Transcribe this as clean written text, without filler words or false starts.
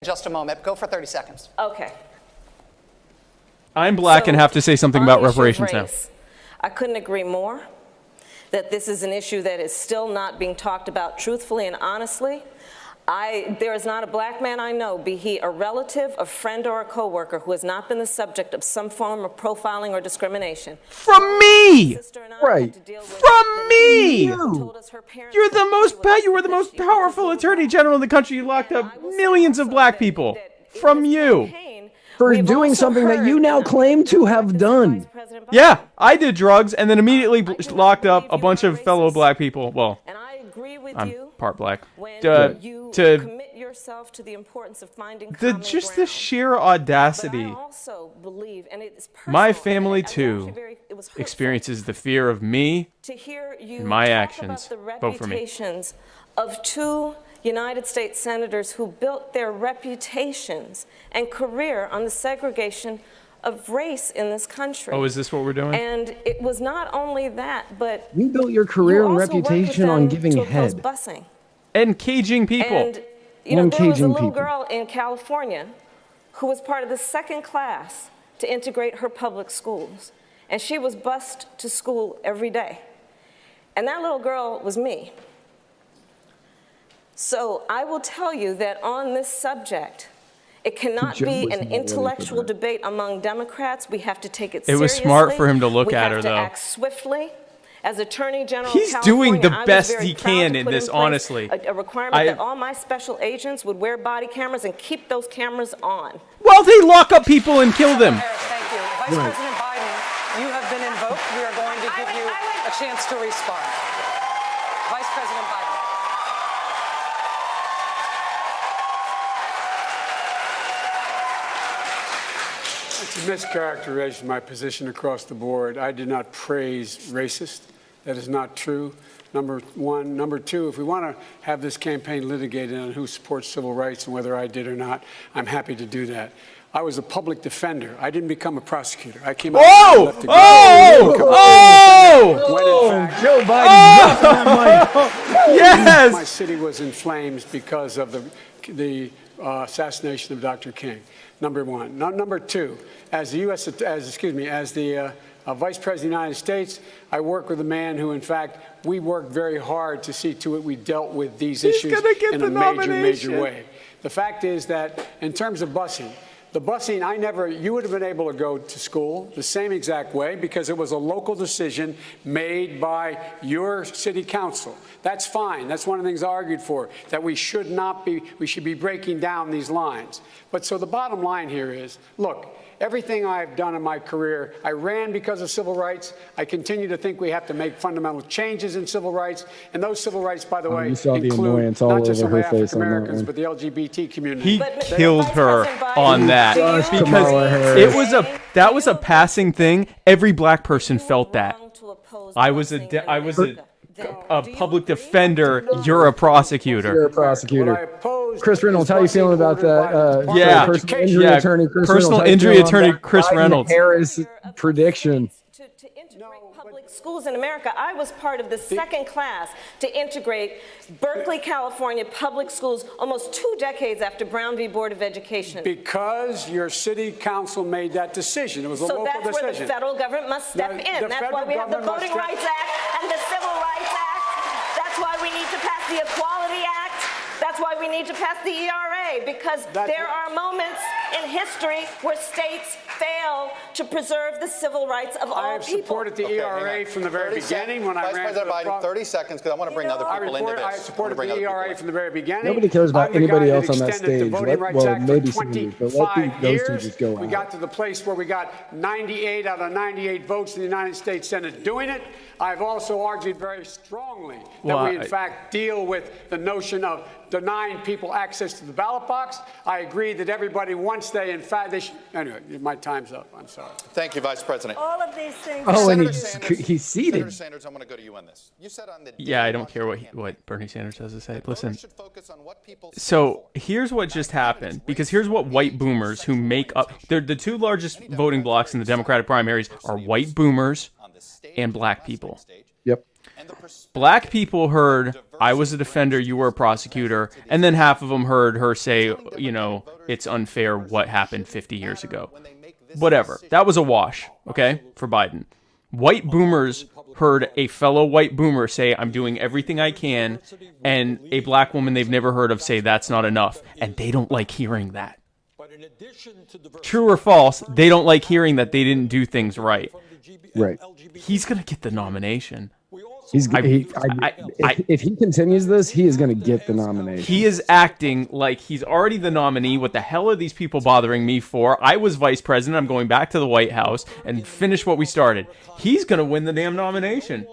Just a moment. Go for 30 seconds. Okay. I'm black and have to say something about reparations now. I couldn't agree more that this is an issue that is still not being talked about truthfully and honestly. There is not a black man I know, be he a relative, a friend, or a coworker, who has not been the subject of some form of profiling or discrimination. From me! Right. From me! You were the most powerful attorney general in the country. You locked up millions of black people. From you. For doing something that you now claim to have done. Yeah, I did drugs and then immediately locked up a bunch of fellow black people. Well, I'm part black. Commit yourself to the importance of finding just the sheer audacity. My family too experiences the fear of me and my actions. Vote for me. Of two United States senators who built their reputations and career on the segregation of race in this country. Oh, is this what we're doing? And it was not only that, but you built your career and reputation on giving head. Busing. And caging people. And there was a little girl in California who was part of the second class to integrate her public schools. And she was bused to school every day. And that little girl was me. So I will tell you that on this subject, it cannot be an intellectual debate among Democrats. We have to take it seriously. It was smart for him to look at her, though. We have to act swiftly. As Attorney General He's of California, doing the best he can in this, honestly. A requirement that all my special agents would wear body cameras and keep those cameras on. Well, they lock up people and kill them. Thank you. Vice President Biden, you have been invoked. We are going to give you a chance to respond. Vice President Biden. It's a mischaracterization of my position across the board. I did not praise racist. That is not true, number one. Number two, if we want to have this campaign litigated on who supports civil rights and whether I did or not, I'm happy to do that. I was a public defender. I didn't become a prosecutor. I came out and left to go. Joe Biden. Yes! My city was in flames because of the assassination of Dr. King. Number one. Number two, as the Vice President of the United States, I work with a man who, in fact, we worked very hard to see to it we dealt with these issues in a major way. The fact is that in terms of busing, the busing, you would have been able to go to school the same exact way because it was a local decision made by your city council. That's fine. That's one of the things I argued for, that we should be breaking down these lines. But so the bottom line here is, look, everything I've done in my career, I ran because of civil rights. I continue to think we have to make fundamental changes in civil rights. And those civil rights, by the way, include not just only African Americans, but the LGBT community. He killed her on that because that was a passing thing. Every black person felt that. I was a public defender. You're a prosecutor. You're a prosecutor. Chris Reynolds, how are you feeling about that? Personal injury attorney Chris Reynolds. Harris prediction. To integrate public schools in America, I was part of the second class to integrate Berkeley, California public schools almost 2 decades after Brown v. Board of Education. Because your city council made that decision. It was a local decision. So that's where the federal government must step in. That's why we have the Voting Rights Act and the Civil Rights Act. That's why we need to pass the Equality Act. That's why we need to pass the ERA, because there are moments in history where states fail to preserve the civil rights of all people. I have supported the ERA from the very beginning when I ran for the Vice President Biden, 30 seconds, because I want to bring other people into this. I supported the ERA from the very beginning. Nobody cares about anybody else on that stage. Well, maybe some of you, but let those two just go on. We got to the place where we got 98 out of 98 votes in the United States Senate doing it. I've also argued very strongly that we, in fact, deal with the notion of denying people access to the ballot box. I agree that everybody, once they, in fact, they should. Anyway, my time's up. I'm sorry. Thank you, Vice President. All of these things. Oh, and he's seated. Senator Sanders, I want to go to you on this. You said on the I don't care what Bernie Sanders has to say. Listen. So here's what just happened, because here's what white boomers who make up. The two largest voting blocks in the Democratic primaries are white boomers and black people. Yep. Black people heard, I was a defender, you were a prosecutor, and then half of them heard her say, you know, it's unfair what happened 50 years ago. Whatever. That was a wash, okay, for Biden. White boomers heard a fellow white boomer say, I'm doing everything I can, and a black woman they've never heard of say, that's not enough, and they don't like hearing that. True or false, they don't like hearing that they didn't do things right. Right. He's going to get the nomination. If he continues this, he is going to get the nomination. He is acting like he's already the nominee. What the hell are these people bothering me for? I was vice president. I'm going back to the White House and finish what we started. He's going to win the damn nomination.